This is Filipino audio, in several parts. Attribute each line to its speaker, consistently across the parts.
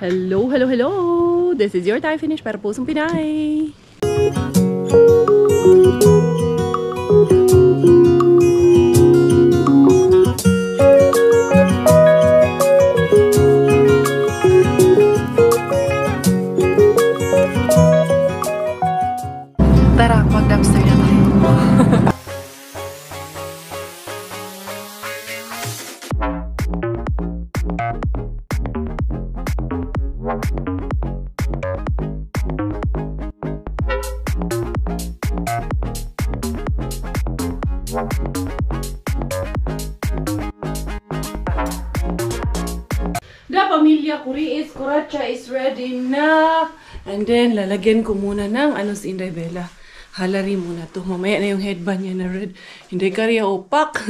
Speaker 1: Hello, hello, hello! This is your Thai finish para pusong Pinay! Tara, mag-dumpster na tayo! La pamilya Kuri is Kuracha is ready na. And then, lalagyan ko muna ng si Inday Bella. Halari muna to. Mamaya na yung headband niya na red. Hindi kariya opak.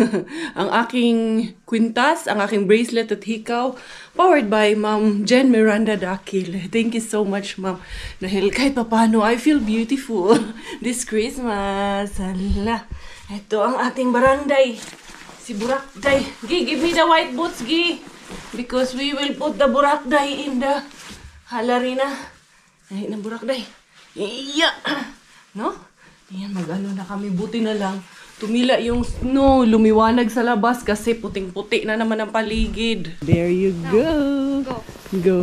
Speaker 1: Ang aking kwintas, ang aking bracelet at hikaw. Powered by Ma'am Jen Miranda Dakil. Thank you so much, Ma'am. Dahil kahit papano, I feel beautiful this Christmas. Hala. Ito ang ating baranday. Si Burakday. Gi, give me the white boots, Gi. Because we will put the Burakday in the halarina. Ay, na Burakday. Iya! No? Ayan, mag-ano na kami. Buti na lang. Tumila yung snow. Lumiwanag sa labas kasi puting-puti na naman ang paligid. There you go.
Speaker 2: Go.
Speaker 1: Go.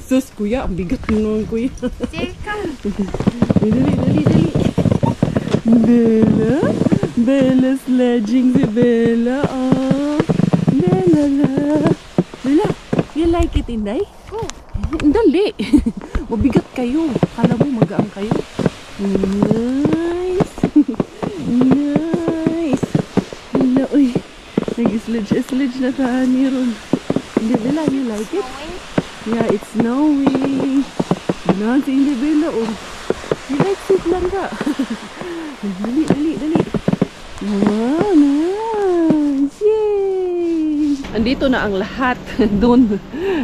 Speaker 1: Sus, kuya. Ang bigat nun, kuya.
Speaker 2: Sige, come.
Speaker 1: Dali. Bella? Bella sledging si Bella. Oh. Bella. Bella, you like it, Inday?
Speaker 2: Go.
Speaker 1: Dali. Mabigat kayo. Kala mo magaang kayo. Nice. Nice. Hala, uy. Nag-sledge na tayo ni Ron. Hindi, Bella, you like it? Yeah, it's snowing. Gano'n si Inday Bella, oh. You like it lang ka. Dali. Wow, nice. Yay! Andito na ang lahat. Doon.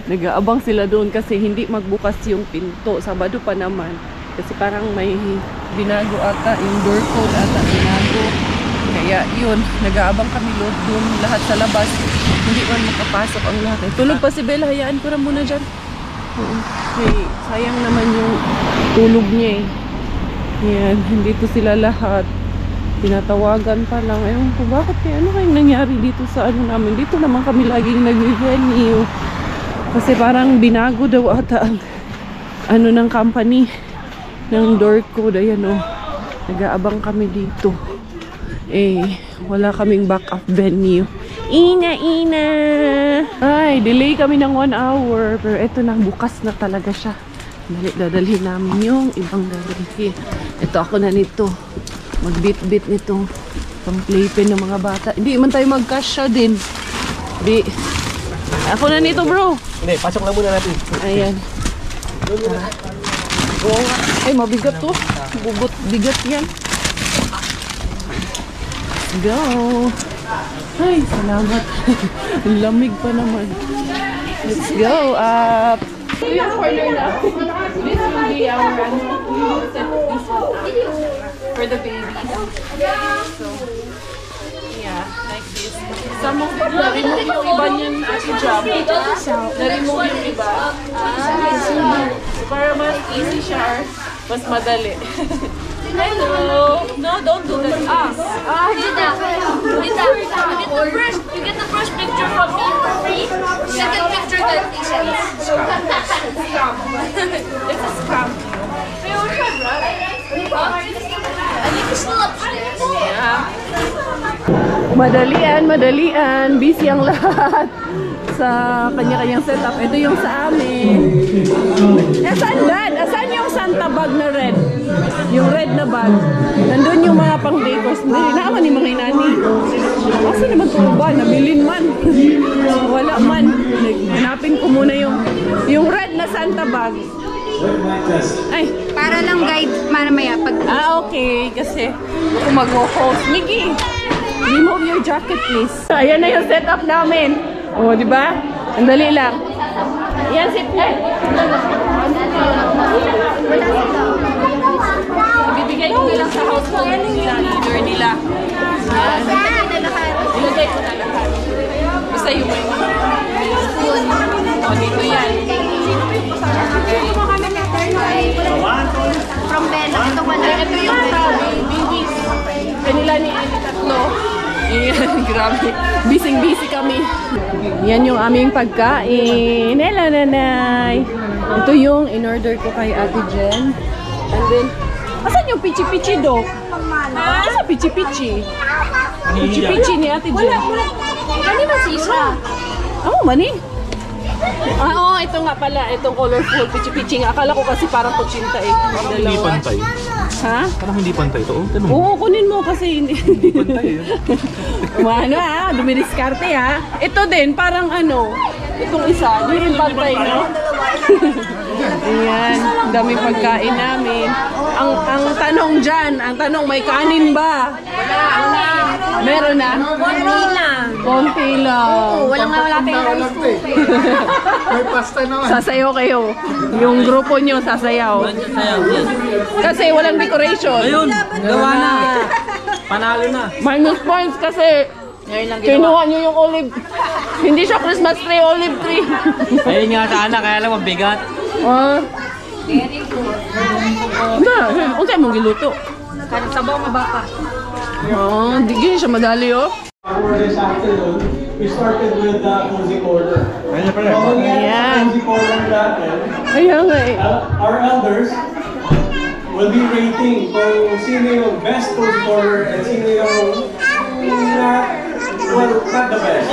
Speaker 1: Nag-aabang sila doon kasi hindi magbukas yung pinto. Sabado pa naman. Kasi parang may binago ata. Yung door code ata binago. Kaya yun. Nag-aabang kami doon. Lahat sa labas. Hindi man makapasok ang lahat. Tulog pa si Bella. Hayaan ko na muna dyan. Okay. Sayang naman yung tulog niya eh. Yan. Dito sila lahat. Tinatawagan pa lang. Ewan ko, bakit kaya ano kayong nangyari dito sa ano namin? Dito naman kami laging nag-venue. Kasi parang binago daw ata ang ano ng company ng door code. Ayan o. Nag-aabang kami dito. Wala kaming backup venue. Ina! Ay, delay kami ng 1 hour. Pero eto na, bukas na talaga siya. Dadalhin namin yung ibang dadalhin. Ito ako na nito. Mag-bit-bit nito. Pang-playpen ng mga bata. Hindi man tayo mag-cash din. Di. Ako na nito, bro.
Speaker 3: Hindi, pasok lang muna natin.
Speaker 1: Ayan. Ay, mabigat to. Bigat yan. Go. Ay, salamat. Lamig pa naman. Let's go up. Yung corner na. This will be our for the babies. So, yeah, like this. Some of them, na-remove yung iba niyan at hijab. Na-remove yung iba. Para mas easy siya, mas madali. Hello! No, don't do that.
Speaker 2: You get the first picture from me for free. Second picture that is
Speaker 1: It's a scam.
Speaker 2: I think it's still upstairs.
Speaker 1: Yeah. Madalian. Busy ang lahat sa kanya-kanyang setup. Ito yung sa amin. Saan dad? Saan yung Santa bag na red? Yung red na bag. Nandun yung mga pang-bakers. Hindi naman yung mga inani. Asa naman ito ba? Nabilin man. Wala man. Hanapin ko muna yung red na Santa bag. Ay.
Speaker 2: Para lang guide mamaya pag...
Speaker 1: Okay. Kasi kung mag-host. Miggy, remove your jacket please. Ayan na yung setup namin. O, di ba? Ang dali lang. Yan si... Ibibigay ko lang sa household nila, leader nila. Ilagay ko na lahat. Basta yung may spoon. O, dito yan. Sino yung kasama Grabe. Busy kami. Yan yung aming pagkain. Hello, nanay. Ito yung in-order ko kay Ate Jen. And then, asan yung pichi-pichi, Dok? Asan pichi-pichi? Pichi-pichi ni Ate Jen.
Speaker 2: Kani masisa.
Speaker 1: Oh, mani. Oo, ito nga pala. Itong colorful pichi-pichi nga. Akala ko kasi parang kutsinta eh.
Speaker 3: Parang hindi pantay.
Speaker 1: Ha?
Speaker 3: Parang hindi pantay ito. Oh,
Speaker 1: Oo, kunin mo kasi hindi.
Speaker 3: pantay.
Speaker 1: Ano ha? Dumidiskarte ha? Ito din, parang ano, itong isa, hindi rin pantay, no? Ayan, daming pagkain namin. Ang tanong dyan, may kanin ba?
Speaker 2: Wala.
Speaker 1: Meron na?
Speaker 2: Konti lang.
Speaker 1: Konti lang.
Speaker 2: Oo, wala tayong rice cooker.
Speaker 4: May pasta naman.
Speaker 1: Sasayaw kayo. Yung grupo nyo sasayaw. Kasi walang decoration.
Speaker 5: Ayun, gawa na. Panalo na.
Speaker 1: Minus points kasi kinuha nyo yung olive. Hindi siya Christmas tree, olive tree.
Speaker 5: Ayun nga sana, kaya lang mabigat.
Speaker 2: Very good.
Speaker 1: Kung saan mong giluto?
Speaker 2: Kanang sabaw nga baka.
Speaker 1: Hindi ganyan siya madali, oh.
Speaker 4: For this afternoon, we started with the cozy corner.
Speaker 3: Ayan pala.
Speaker 1: Ayan.
Speaker 4: Cozy corner natin.
Speaker 1: Ayan nga eh.
Speaker 4: Our elders will be rating kung sino yung best cozy corner and sino yung not the best.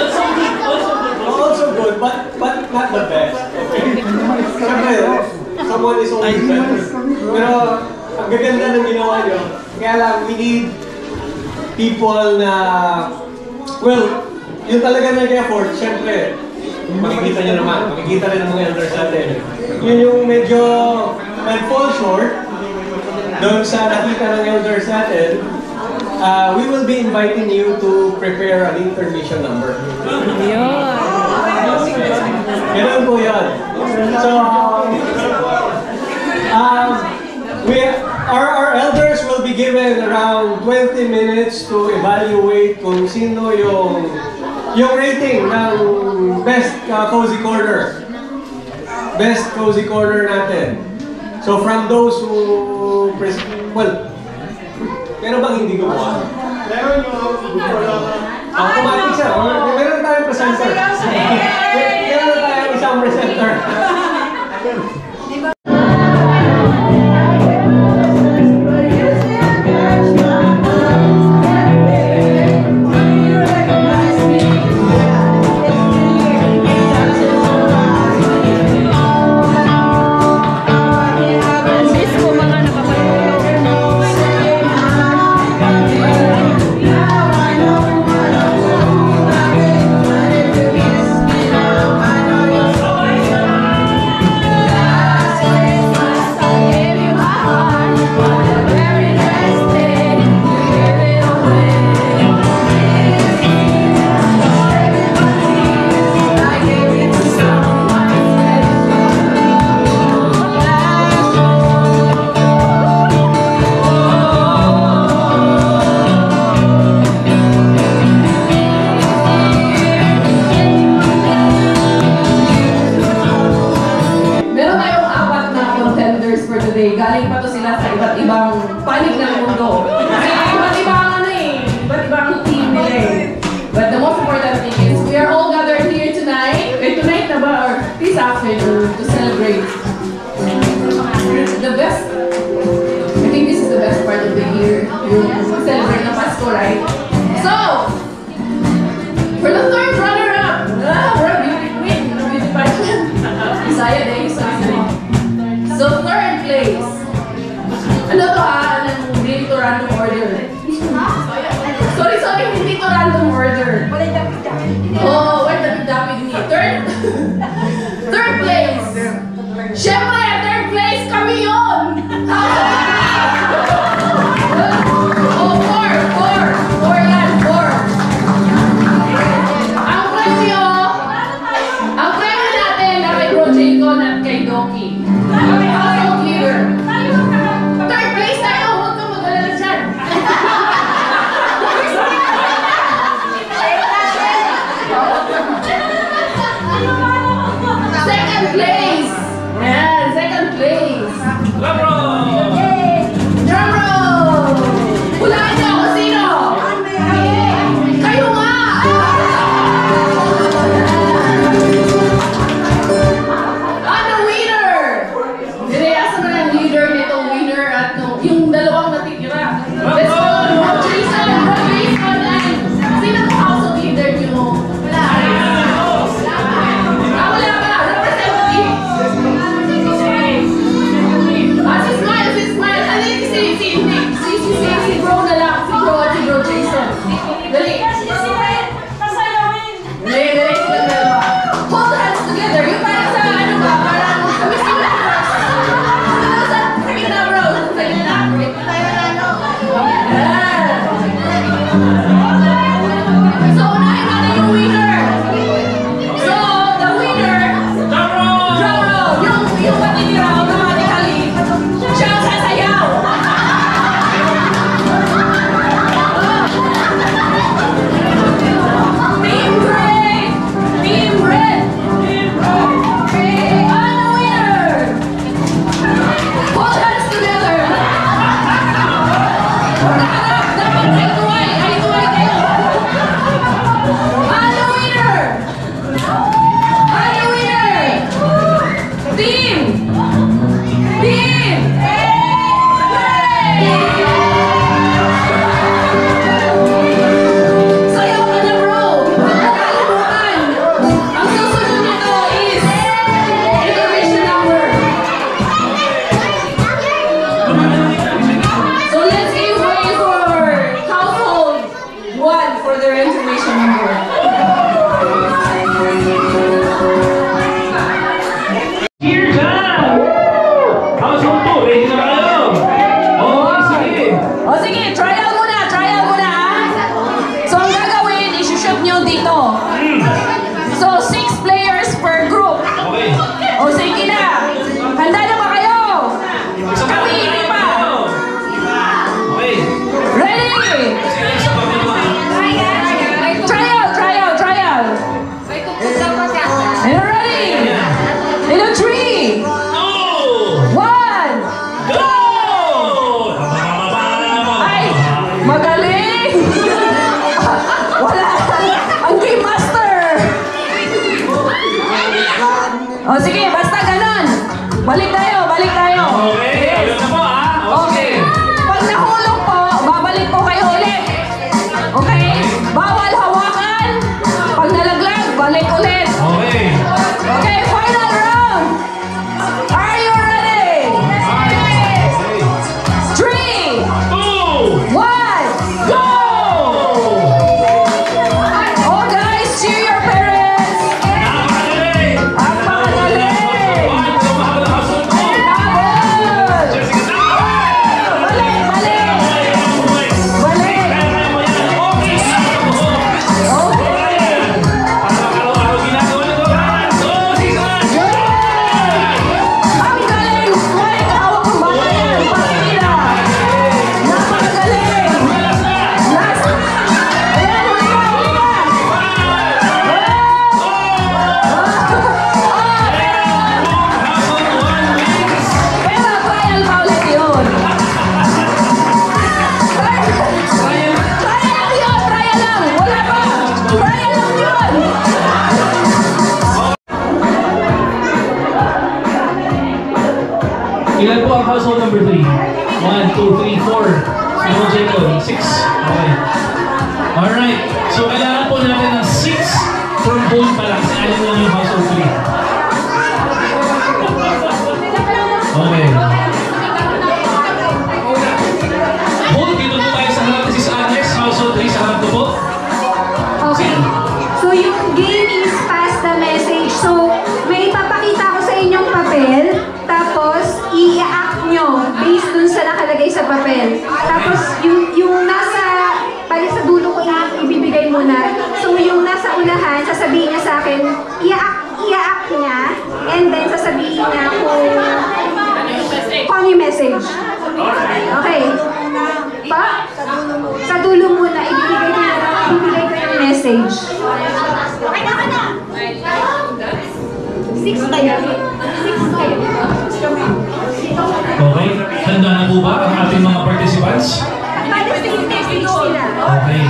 Speaker 4: Also good, but not the best. Okay? Siyempre, someone is always better. Pero, ang gaganda ng ginawa nyo, kaya lang, we need people na, well, yung talaga nag-effort, syempre, makikita nyo naman, makikita rin ng mga elders natin. Yun yung medyo nag-fall short doon sa nakita ng elders natin. We will be inviting you to prepare an intermission number.
Speaker 1: Yun.
Speaker 4: Ganun po yun. So, our elders will be given around 20 minutes to evaluate kung sino yung rating ng best cozy corner. Best cozy corner natin. So from those who, meron bang hindi gumawa? Meron yung automatic siya. Meron tayong presenter. Meron tayong isang presenter.
Speaker 1: Galing pa to sila sa iba't ibang panig ng mundo. Kasi iba't ibang iba't ibang team nila eh. But the most important thing is we are all gathered here tonight. Tonight na ba? Or this afternoon to celebrate the best. I think this is the best part of the year. Yung celebrate ng Pasko, right? So, for the third runner-up, we're a beauty pageant. Isaya na yung So, third place. Ano to ha? Hindi to random order. Sorry, hindi to random order. Oh, wait, dapit-dapit ni. Third place. Siyempre, third place kami yun! Oh, four yan, four. Ang premyo natin na kay Bro Jaycon at kay Doki. Third place tayo! Huwag kang mag-alala dyan! Second place! Yeah, second place! Drum roll! Drum roll! Hulaan niyo kung sino! Kayo nga! yung matitira automatically, siya ang sasayaw. Team Red! Team Red! Okay, I'm the winner! Hold hands together! Dapat eye to eye kayo! I'm the winner! I'm the winner! Team! Team! Sayaw ka na, bro! Huwag mo kalimutan! Ang susunod nito is information number. So let's give way for household 1 for their information number.
Speaker 6: Here time! Household 2, ready na kayo? Okay, sige.
Speaker 1: O sige, trial muna ha. So ang gagawin, isushoot nyo dito. So 6 players per group.
Speaker 6: Okay.
Speaker 1: O sige na. Handa na ba kayo? Kami hindi pa.
Speaker 6: Okay.
Speaker 1: Ready?
Speaker 6: Sige, sa pagkawa.
Speaker 1: Trial. Are you ready? In a 3,
Speaker 6: Go!
Speaker 1: 1.
Speaker 6: Go!
Speaker 1: Ay, magaling! Wala! Ang game master! O sige, basta ganon. Balik tayo.
Speaker 6: Okay, ayun na po
Speaker 1: Okay. Pag nahulog po, babalik po kayo ulit. Okay? Bawal hawakan. Pag nalaglag, balik ulit.
Speaker 6: Okay.
Speaker 1: Okay, final round. Are you ready? 3,
Speaker 6: 2!
Speaker 1: 1, go! Oh guys, cheer your parents!
Speaker 6: Napakagaling!
Speaker 1: Ang pakagaling!
Speaker 6: One, so mahal na household 2!
Speaker 1: Abol!
Speaker 6: Sige, sige.
Speaker 1: Balik!
Speaker 6: Kaya mo yan. Okay,
Speaker 1: Okay!
Speaker 6: araw-araw ginagawa nito. So, sige na.
Speaker 1: Ang galing! Mike, hawak ang bata yan! Pakikita! Napakagaling! Last! Ayan, huli ka! Pero trial pa ulit yun! Trial lang! Wala pa! Trial lang yun!
Speaker 6: Ilan po ang household number 3? 1, 2, 3, 4. Ano, Jacob? 6. Okay. Alright. So, kailangan po natin ng 6 from home pa lang. Kasi alin lang yung household 3. Okay. Hold, dito po tayo sa harap. This is Alex, household 3 sa harap ko po.
Speaker 7: Okay. So yung game is pass the message. So may ipapakita ko sa inyong papel, tapos i-act nyo based dun sa nakalagay sa papel. Tapos yung nasa, balik sa dulo ko ibibigay muna. So yung nasa unahan, sasabihin niya sa akin, i-act niya, and then sasabihin niya kung ano yung message. Okay. Pa? Sa dulo muna, ibibigay ko yung message. Six kayo.
Speaker 6: Okay. Handa na po ba ang ating mga participants?
Speaker 7: Sila.
Speaker 6: Okay.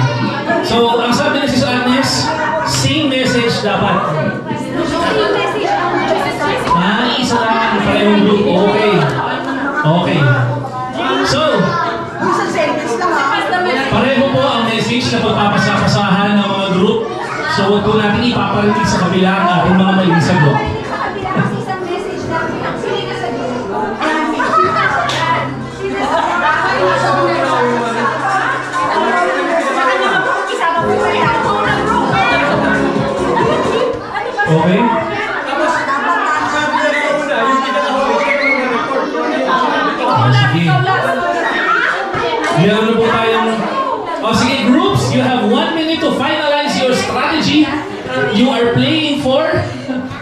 Speaker 6: So, ang sabi ni Sis Agnes, same message dapat.
Speaker 7: Same message ang
Speaker 6: Isa lang, parehong group. Okay. Okay. So, pareho po ang message na pagpapasapasahan ng mga group. So, huwag po natin ipaparinig sa kabila ang ating mga maling sagot.
Speaker 7: isang message lang. Sige na sa dulo.
Speaker 6: Okay? Sige. Meron po tayong... sige, groups, you have 1 minute to finalize your strategy. You are playing for...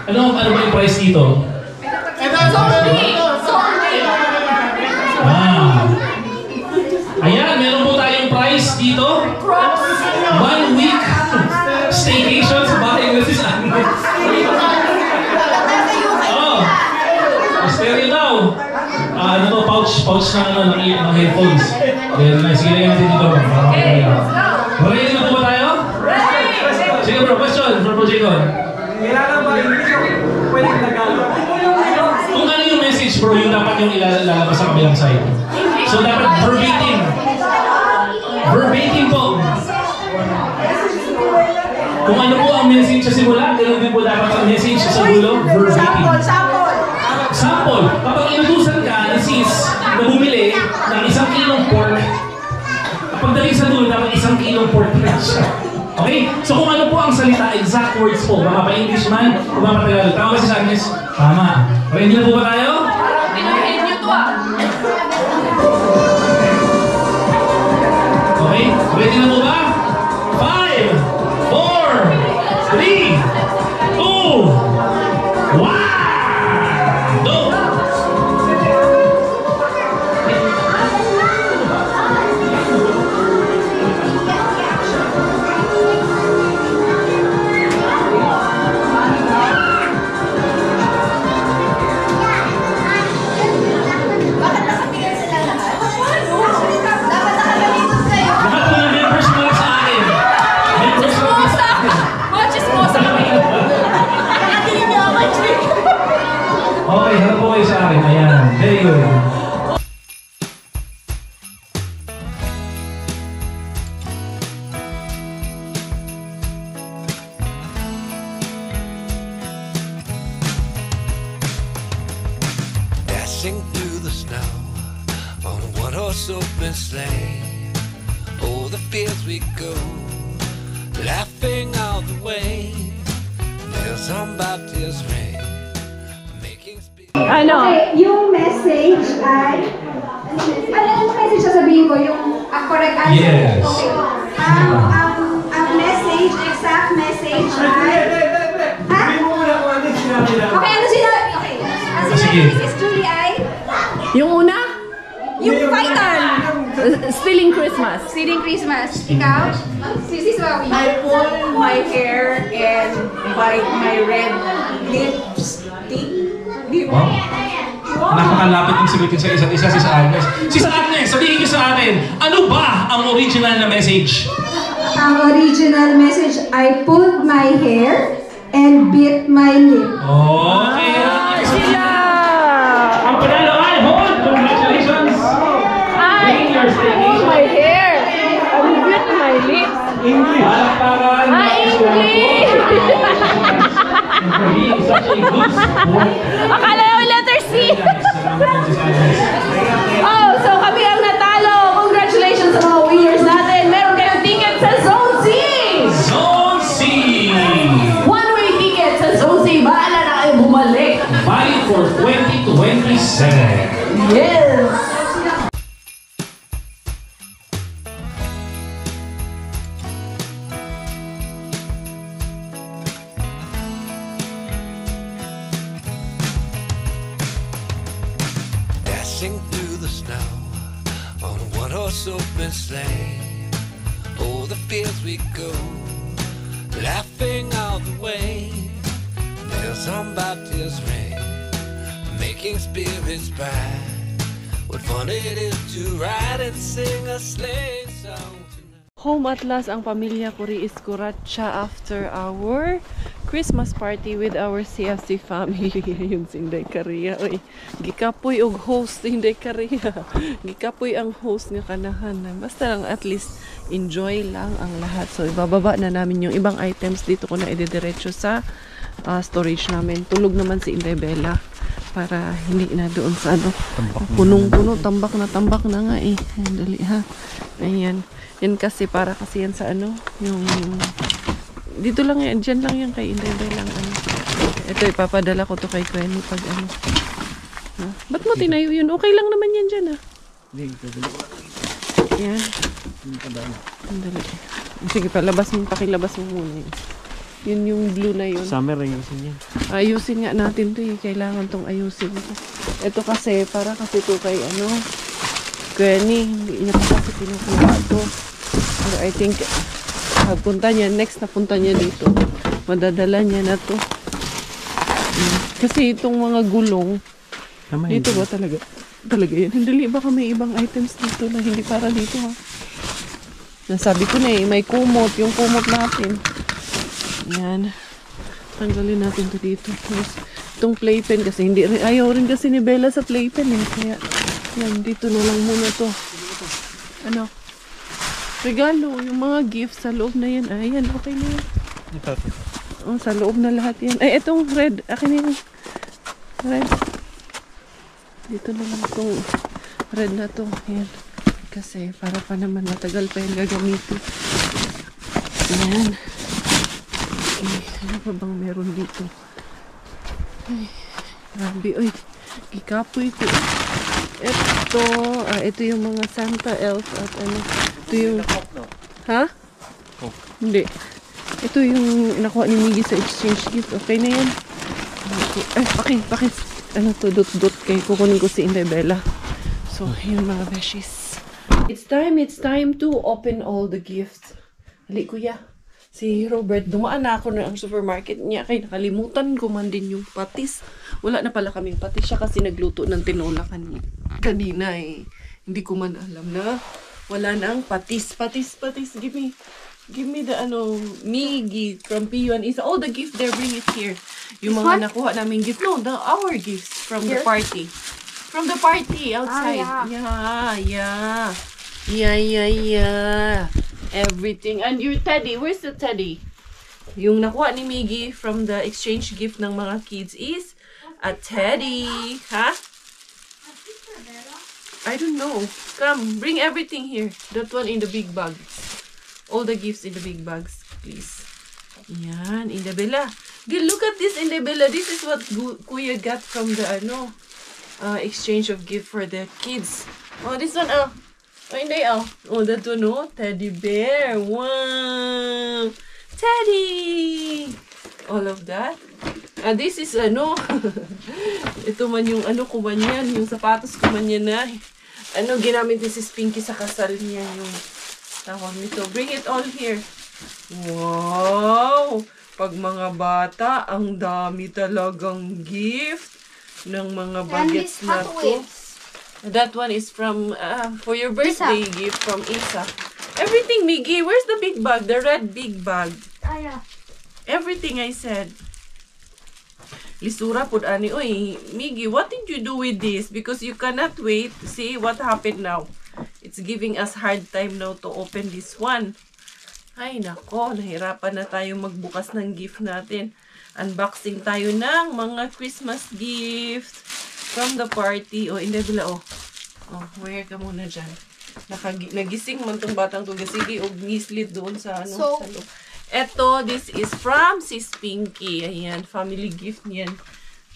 Speaker 6: Ano ba yung prize dito?
Speaker 1: So,
Speaker 6: Seryo daw. Ano to, pouch ng headphones. Very nice. Sige, lagyan natin dito. Ready na po ba tayo? Sige bro, question for Bro Jacob.
Speaker 4: Kailangan ba English o pwedeng Tagalog?
Speaker 6: Kung ano yung message bro, yung dapat yung ilalabas sa kabilang side. So dapat verbatim. Verbatim po. Kung ano po ang message sa simula, ganoon din po dapat ang message sa dulo. Verbatim. Sample. Kapag inutusan ka ni sis na bumili ng 1 kilong pork, pagdating sa dulo, dapat 1 kilong pork siya. Okay? So kung ano po ang salita, exact words po, baka pa-English man, o baka pa-Tagalog. Tama ba si Agnes? Tama. Ready na po ba tayo?
Speaker 2: Pinahin niyo to ah.
Speaker 6: Okay? Ready na po ba? 5, 4, 3, 2, 1, go! Lahat po ng members mula sa akin. Members mula sa akin.
Speaker 2: Chismosa kami.
Speaker 6: Okay, harap po kayo sa akin. Ayan. Very good.
Speaker 8: Dashing through the snow on a one-horse open sleigh. Oh, the fields we go, laughing all the way. Bells on Baptist ring, making speed.
Speaker 1: Ano?
Speaker 7: Okay, yung message ay... Ano message sasabihin ko? Yung correct answer?
Speaker 6: Yes.
Speaker 7: Okay. Ang message, exact message ay... Ha?
Speaker 4: Hindi mo muna kung ano yung sinabi namin.
Speaker 7: Okay, ano sinabi? Okay. Ang sinabi
Speaker 6: Sige.
Speaker 7: ni Mrs. Julie ay...
Speaker 1: Yung una?
Speaker 7: Yung vital!
Speaker 1: Stealing Christmas.
Speaker 7: Stealing Christmas. Ikaw? Sis Wawi.
Speaker 9: I pull my hair and bite my red lipstick.
Speaker 6: Wow. Napakalapit ng sagutin sa isa't isa, Sis Agnes. Sis Agnes, sabihin niyo sa atin, ano ba ang original na message?
Speaker 7: Ang original message, I pulled my hair and bit my lip.
Speaker 6: Okay.
Speaker 1: Sila!
Speaker 6: Ang panalo ay hold! Congratulations! Bring your staycation.
Speaker 1: My hair! I bit my lips.
Speaker 6: English! Palakpakan!
Speaker 1: English!
Speaker 6: For being such a good sport.
Speaker 1: Akala yung letter C! Oh, so kami ang natalo! Congratulations sa mga winners natin! Meron kayong ticket sa Zone C!
Speaker 6: Zone C!
Speaker 1: One-way ticket sa Zone C! Bahala na kayo bumalik!
Speaker 6: Valid for 2027.
Speaker 1: Yes!
Speaker 8: Dashing through the snow on a one-horse open sleigh. Oh, the fields we go, laughing all the way. Bells on Baptist ring, making spirits bright. What fun it is to ride and sing a sleigh song tonight.
Speaker 1: Home at last ang pamilya Curi Escuracha after our Christmas party with our CFC family. Ayun si Inday Karia. Oy, gikapoy og host si Inday Karia. Gikapoy ang host nga kanahan. Basta lang at least enjoy lang ang lahat. So ibababa na namin yung ibang items dito ko na idediretso sa storage namin. Tulog naman si Inday Bella para hindi na doon sa ano. Punong-puno, tambak na nga eh. Ayan, dali ha. Ayan. Yan kasi para kasi yan sa ano, yung dito lang yan, dyan lang yan kay Inday lang ano. Ito ipapadala ko to kay Quenny pag ano. Ha? Ba't mo tinayo yun? Okay lang naman yan dyan ah. Yan. Dali. Sige, pakilabas mo muna yun. Yun yung blue na yun.
Speaker 3: Summer ayusin yan.
Speaker 1: Ayusin nga natin to eh. Kailangan tong ayusin ko. Ito kasi, para kasi to kay ano, Quenny, hindi niya pa kasi pinukuha to. Pero I think, pagpunta niya, next na punta niya dito, madadala niya na to. Kasi itong mga gulong,
Speaker 3: Tama
Speaker 1: Dito
Speaker 3: yun.
Speaker 1: ba talaga? Talaga yun. Hindi, baka may ibang items dito na hindi para dito ha. Nasabi ko na eh, may kumot. Yung kumot natin. Yan. Tanggalin natin to dito. Tapos, itong playpen kasi hindi rin, ayaw rin kasi ni Bella sa playpen eh. Kaya, yan, dito na lang muna to. Ano? Regalo, yung mga gifts sa loob na yan. Ayan, okay na yan.
Speaker 3: Ito.
Speaker 1: Oh, sa loob na lahat yan. Ay, itong red. Akin na yung red. Dito na lang itong red na to. Ayan. Kasi para pa naman matagal pa yung gagamitin. Ayan. Okay. Ano pa bang meron dito? Ay, grabe. Uy, kikapoy ko. Ito yung mga Santa Elf at ano. Ito yung... Ha? Hindi. Ito yung nakuha ni Miggy sa exchange gift. Okay na yan. Okay. Ay, ano to, dot kay kukunin ko si Inday Bella. So, yun mga beshies. It's time to open all the gifts. Hali, kuya. Si Robert, dumaan na ako na ang supermarket niya. Kaya nakalimutan ko man din yung patis. Wala na pala kaming patis. Siya kasi nagluto ng tinola kanina eh. Hindi ko man alam na wala na ang patis. Patis. Give me the Miggy from P1 Isa. All the gift there, bring it here. Yung mga nakuha namin gift. No, our gifts from the party. From the party outside. Yeah. Everything. And your teddy, where's the teddy? Yung nakuha ni Miggy from the exchange gift ng mga kids is a teddy. Ha? I don't know. Come, bring everything here. That one in the big bag. All the gifts in the big bags, please. Yan, Inday Bella. Look at this, Inday Bella. This is what Kuya got from the exchange of gift for the kids. Oh, this one, Inday, oh, that one, teddy bear. Wow, teddy. All of that. This is ito man yung ko man yan, yung sapatos ko man yan na ginamit ni Sis Pinky sa kasal niya yung tawag nito. Bring it all here. Wow! Pag mga bata, ang dami talagang gift ng mga bagets na to. That one is from, for your birthday gift from Isa. Everything, Miggy. Where's the big bag? The red big bag.
Speaker 2: Yeah.
Speaker 1: Everything I said. Lisura pud ani. Uy, Miggy, what did you do with this? Because you cannot wait. See what happened now. It's giving us hard time now to open this one. Ay, nako. Nahirapan na tayo magbukas ng gift natin. Unboxing tayo ng mga Christmas gift from the party. Oh, Inday Bella, oh. Oh, wear ka muna dyan. Nagising man tong batang to. Gasigi o ngislit doon sa sa loob. Eto, this is from Sis Pinky. Ayan, family gift niyan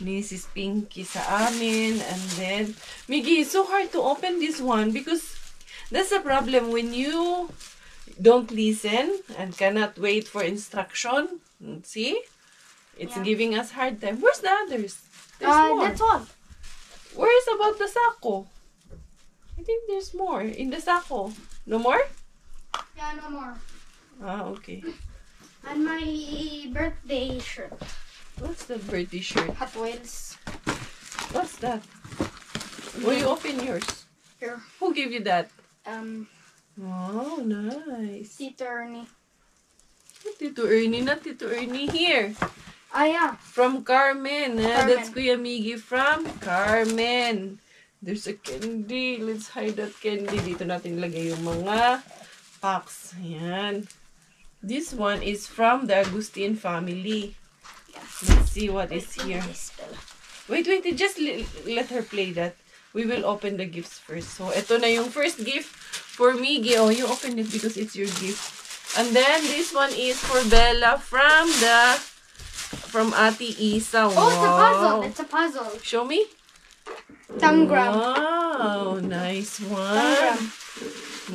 Speaker 1: ni Sis Pinky sa amin. And then, Miggy, it's so hard to open this one because that's the problem when you don't listen and cannot wait for instruction. See? It's giving us hard time. Where's the others? There's more.
Speaker 2: That's all.
Speaker 1: Where's about the sako? I think there's more in the sako. No more?
Speaker 2: Yeah, no more.
Speaker 1: Ah, okay.
Speaker 2: And my birthday shirt.
Speaker 1: What's the birthday shirt?
Speaker 2: Hot Wheels.
Speaker 1: What's that? Will you open yours?
Speaker 2: Here.
Speaker 1: Who gave you that?
Speaker 2: Wow,
Speaker 1: nice.
Speaker 2: Tito Ernie.
Speaker 1: Tito Ernie, not Tito Ernie here.
Speaker 2: Yeah.
Speaker 1: From Carmen.
Speaker 2: Carmen.
Speaker 1: That's Kuya Miggy from Carmen. There's a candy. Let's hide that candy. Dito natin ilagay yung mga packs. Ayan. This one is from the Agustin family. Let's see what is here. Wait. Just let her play that. We will open the gifts first. So, ito na yung first gift for Miggy. Oh, you open it because it's your gift. And then, this one is for Bella from Ate Isa. Wow.
Speaker 2: Oh, it's a puzzle. It's a puzzle.
Speaker 1: Show me.
Speaker 2: Tangram.
Speaker 1: Wow, nice one.
Speaker 2: Tangram.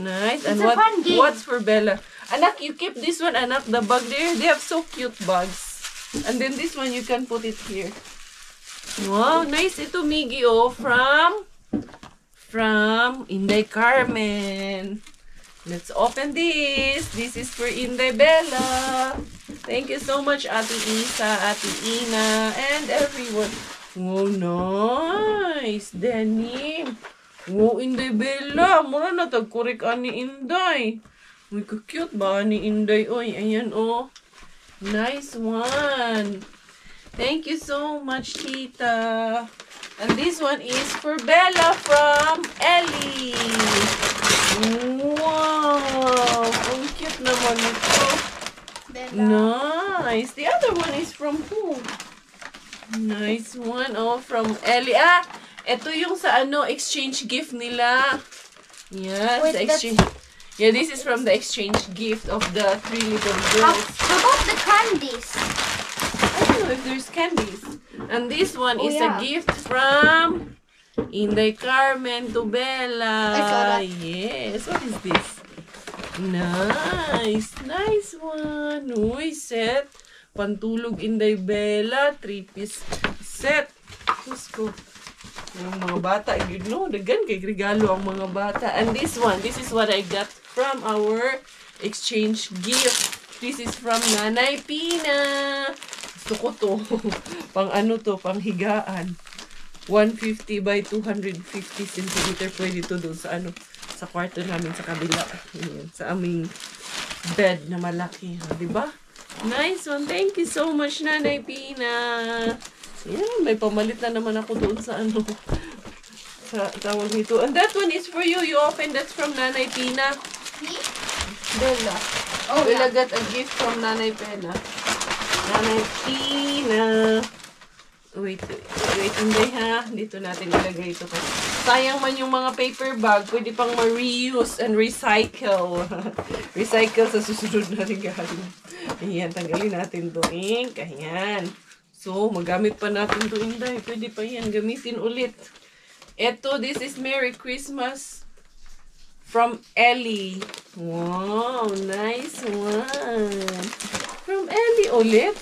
Speaker 1: Nice.
Speaker 2: It's
Speaker 1: And
Speaker 2: a fun game.
Speaker 1: what's for Bella? Anak, you keep this one, anak. The bag there, they have so cute bags. And then this one, you can put it here. Wow, nice. Ito, Miggy, oh, from Inday Carmen. Let's open this. This is for Inday Bella. Thank you so much, Ate Isa, Ate Ina, and everyone. Oh, Nice. Denim. Wow, Inday Bella. Mura na tagkurik ani Inday. Uy, cute ba ni Inday? Uy, ayan oh. Nice one. Thank you so much, Tita. And this one is for Bella from Ellie. Wow. Ang cute naman ito. Nice. The other one is from who? Nice one. Oh, from Ellie. Ah, ito yung sa ano, exchange gift nila. Yeah,
Speaker 2: Wait,
Speaker 1: the exchange. Yeah, this is from the exchange gift of the 3 little
Speaker 2: How
Speaker 1: girls.
Speaker 2: about the candies?
Speaker 1: I don't know if there's candies. And this one is
Speaker 2: yeah.
Speaker 1: a gift from Inday Carmen to Bella.
Speaker 2: I saw that.
Speaker 1: Yes. What is this? Nice. Nice one. Uy, set. Pantulog Inday Bella. 3-piece set. Diyos ko. Yung mga bata, you know, dagan kay regalo ang mga bata. And this one, this is what I got from our exchange gift. This is from Nanay Pina. Gusto ko to. Pang ano to, pang higaan. 150 by 250 cm. Pwede to doon sa ano, sa kwarto namin sa kabila. Ayan, sa aming bed na malaki. Diba? Nice one. Thank you so much, Nanay Pina. Yan, may pamalit na naman ako doon sa ano, sa tawag nito. And that one is for you. You open. That's from Nanay Pina.
Speaker 2: Me?
Speaker 1: Bella.
Speaker 2: Oh,
Speaker 1: Bella
Speaker 2: yeah.
Speaker 1: got a gift from Nanay Pena. Nanay Pina. Wait, hindi ha. Dito natin ilagay ito. Sayang man yung mga paper bag. Pwede pang ma-reuse and recycle. Recycle sa susunod na regalo. Ayan, tanggalin natin ito. Ink. Ayan. So, magamit pa natin ito, Inday. Pwede pa yan. Gamitin ulit. Eto, this is Merry Christmas from Ellie. Wow, nice one. From Ellie ulit.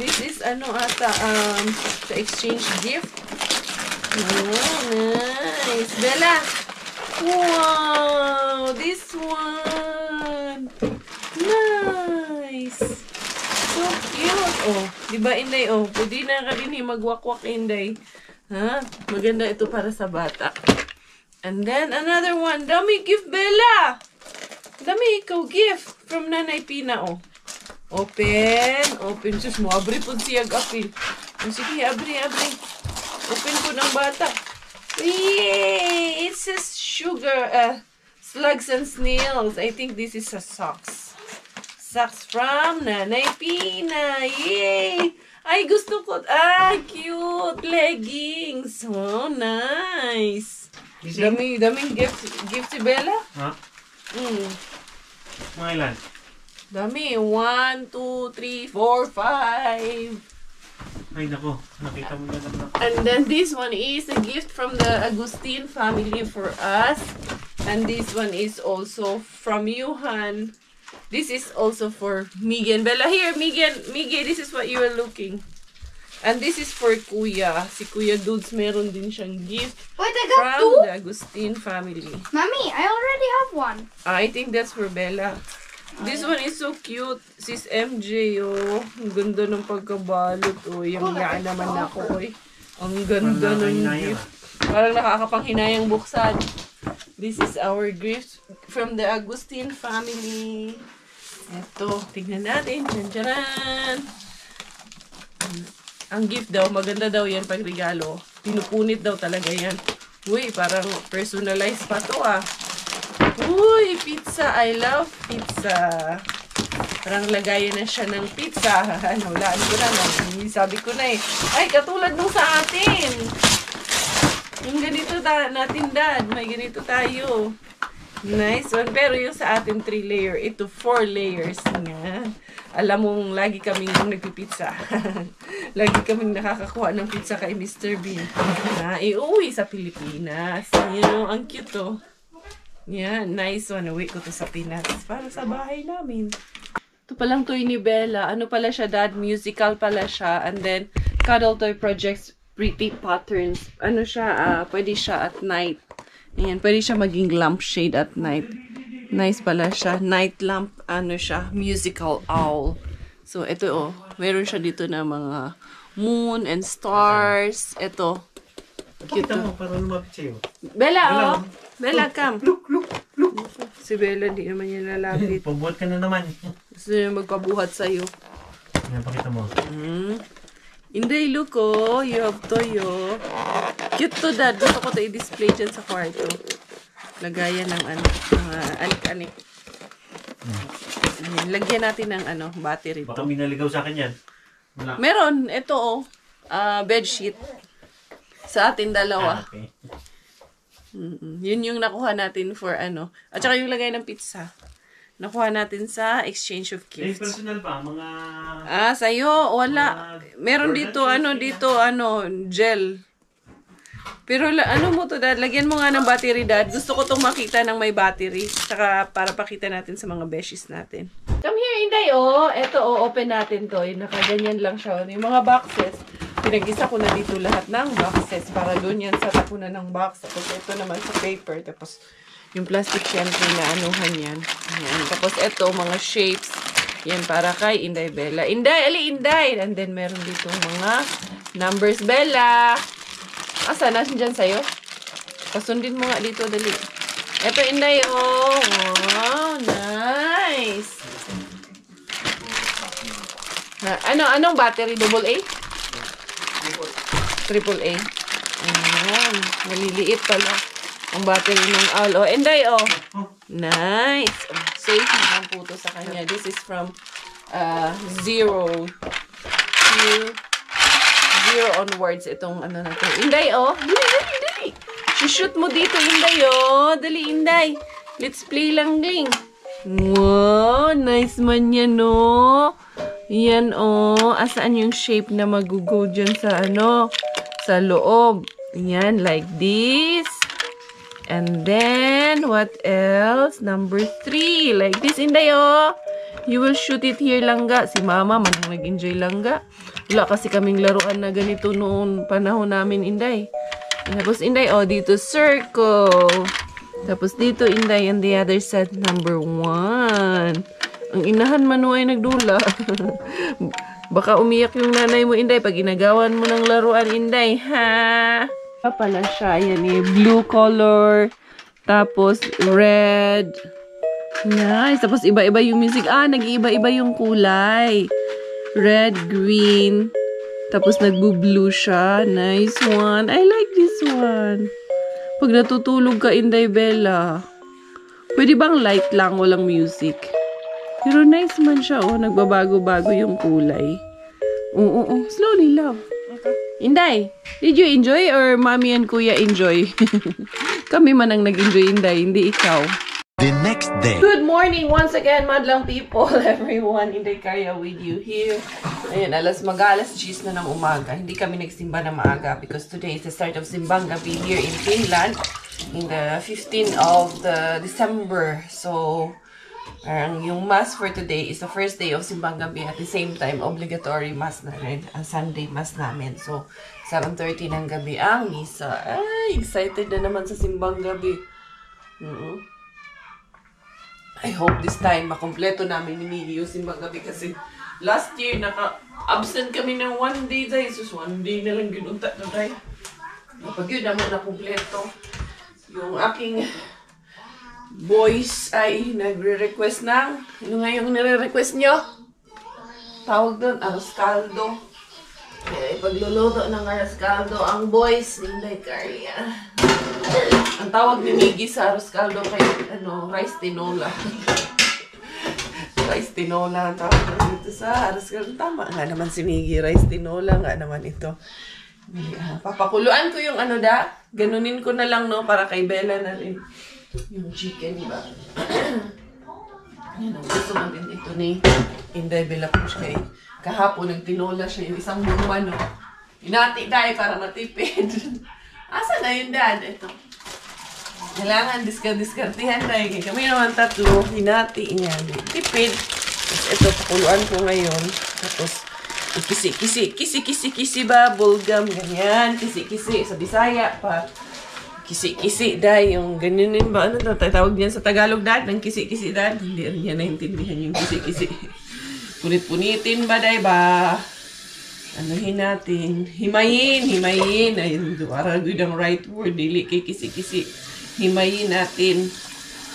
Speaker 1: This is ano ata, the exchange gift. Wow, nice. Bella. Wow, this one. Nice. So cute. Oh, di ba Inday? Oh, pwede na ka din magwakwak Inday. Ha? Maganda ito para sa bata. And then another one. Dami gift, Bella. Dami ikaw gift from Nanay Pina. Oh. Open. Open. Sus mo. Abri po siya gapin. Sige, abri. Open po ng bata. Yay! It says sugar. Slugs and snails. I think this is a socks. Socks from Nanay Pina. Yay! Ay, gusto ko. Ah, cute. Leggings. Oh, nice. Daming gift si Bella?
Speaker 5: Ha? Mga ilan?
Speaker 1: Dami. 1, 2, 3, 4, 5.
Speaker 5: Ay, nako. Nakita mo na lang.
Speaker 1: And then this one is a gift from the Agustin family for us. And this one is also from Johan. This is also for Miguel. Bella, here, Miguel, this is what you are looking. And this is for Kuya. Si Kuya Dudes, meron din siyang gift
Speaker 2: Wait, I got
Speaker 1: from
Speaker 2: two?
Speaker 1: the Agustin family.
Speaker 2: Mommy, I already have one.
Speaker 1: I think that's for Bella. This one is so cute. Sis MJ, oh. Ang ganda ng pagkabalot, oh. Yung naman ako, eh. Ang ganda ng gift. Parang nakakapanghinayang buksan. This is our gift from the Agustin family. Ito, tignan natin. Tcharan! Ang gift daw, maganda daw yan pag regalo. Pinupunit daw talaga yan. Uy, parang personalized pa to ah. Uy, pizza. I love pizza. Parang lagayan na siya ng pizza. Nahulaan ko na. Sabi ko na eh. Ay, katulad nung sa atin. Yung ganito natin, Dad. May ganito tayo. Nice one. Pero yung sa atin 3 layer. Ito 4 layers nga. Alam mong lagi kaming nagpipizza. Lagi kaming nakakakuha ng pizza kay Mr. Bean. Na iuwi sa Pilipinas. You know, ang cute to. Yan, nice one. Uwi ko to sa Pinas. Para sa bahay namin. Ito palang toy ni Bella. Ano pala siya, Dad? Musical pala siya. And then, Cuddle Toy Projects Pretty Patterns. Ano siya? Pwede siya at night. Ayan, pwede siya maging lampshade at night. Nice pala siya. Night lamp, ano siya, musical owl. So, ito oh. Meron siya dito na mga moon and stars. Ito.
Speaker 5: Pakita mo para lumapit sa'yo.
Speaker 1: Bella, oh. Bella, come. Look. Si Bella, di naman niya lalapit.
Speaker 5: Pabuhat ka na naman.
Speaker 1: Gusto niya magpabuhat sa'yo.
Speaker 5: Yan, pakita mo.
Speaker 1: Inday, look, oh. You have toy, oh. Cute to, Dad. Gusto ko to i-display dyan sa kwarto. Lagayan ng mga anik-anik. Lagyan natin ng battery
Speaker 5: Baka
Speaker 1: to.
Speaker 5: may naligaw sa akin yan. Wala.
Speaker 1: Meron, ito, oh. Bedsheet. Sa atin dalawa.
Speaker 5: Okay.
Speaker 1: Yun yung nakuha natin for At saka yung lagay ng pizza. Nakuha natin sa exchange of gifts.
Speaker 5: Personal ba? Mga...
Speaker 1: Sa'yo, wala. Meron dito, gel. Pero mo to, Dad? Lagyan mo nga ng battery, Dad. Gusto ko tong makita ng may battery. Saka para pakita natin sa mga beshies natin. Come here, Inday, oh. Ito, oh, open natin to. Nakaganyan lang siya. Yung mga boxes. Pinag-isa ko na dito lahat ng boxes para doon yan sa tapunan ng box. Tapos ito naman sa paper. Tapos yung plastic syempre na anuhan yan. Ayan. Tapos ito, mga shapes. Yan para kay Inday Bella. Inday, ali Inday! And then meron dito mga numbers. Bella! Asa, nasin dyan sa'yo? Pasundin mo nga dito, dali. Ito, Inday, oh. Wow, nice! Anong battery? AA? AAA. Ayan. Maliliit pala. Ang battery ng all. Oh, Inday, oh. Nice. Safe na ang puto sa kanya. This is from zero onwards. Itong na to. Inday, oh. Dali. Shoot mo dito, Inday, oh. Dali, Inday. Let's play lang, Ling. Wow, nice man yan, oh. Yan, oh. Asaan yung shape na mag-go dyan sa sa loob. Yan, like this. And then, what else? Number 3. Like this, Inday, oh. You will shoot it here, langga. Si Mama, man nag-enjoy langga. Wala kasi kaming laruan na ganito noon panahon namin, Inday. Tapos, Inday, oh, dito circle. Tapos, dito, Inday, on the other side, number 1. Ang inahan man ay nagdula. Baka umiyak yung nanay mo, Inday, pag ginagawan mo ng laruan, Inday, ha? Pala siya, yan eh. Blue color. Tapos, red. Nice. Tapos, iba-iba yung music. Nag-iiba-iba yung kulay. Red, green. Tapos, nagbo-blue siya. Nice one. I like this one. Pag natutulog ka, Inday Bella, pwede bang light lang, walang music? Pero nice man siya, oh. Nagbabago-bago yung kulay. Oo. Slowly, love. Okay. Inday, did you enjoy or mommy and kuya enjoy? Kami man ang nag-enjoy, Inday, hindi ikaw.
Speaker 8: The next day.
Speaker 1: Good morning once again, madlang people, everyone. Inday Karya with you here. Ayan, mag-alas 10 na ng umaga. Hindi kami nagsimba na maaga because today is the start of Simbang Gabi here in Finland in the 15th of December. So, yung mass for today is the first day of Simbang Gabi. At the same time, obligatory mass na rin. Ang Sunday mass namin. So, 7:30 ng gabi ang misa. Ay, excited na naman sa Simbang Gabi. I hope this time makompleto namin ni Miggy yung Simbang Gabi kasi last year naka-absent kami ng 1 day dahil. Sus, 1 day na lang ginunta na dahil. Kapag yun naman nakompleto, yung aking boys ay nagre-request ng, ano nga yung nire-request nyo? Tawag doon, arroz caldo. Kaya ipagluluto ng arroz caldo ang boys ni Inday Karya. Ang tawag ni Miggy sa arroz caldo kay, rice tinola. Rice tinola ang tawag dito sa arroz caldo. Tama nga naman si Miggy, rice tinola nga naman ito. Papakuluan ko yung ganunin ko na lang, para kay Bella na rin. Yung chicken, diba? Yan ang gusto mo din ito ni Inday Bella Push kay kahapon nagtinola siya yung isang buwan, Hinati dahil para matipid. Asa na yun, Dad? Ito. Kailangan diskartihan dahil kami naman tatlo, hinati niya. Tipid. Tapos ito, pakuluan ko ngayon. Tapos, kisi ba, bubblegum, ganyan. Kisi, sa Bisaya pa. Kisi, dahil yung ganyanin ba? Ano to? Tawag niyan sa Tagalog, Dad? Ng kisi, Dad? Hindi rin niya naintindihan yung kisi. Punit-punitin ba, dahil ba? anuhin natin. Himayin. Ayun, parang good ang right word. Dili kay kisi-kisi. Himayin natin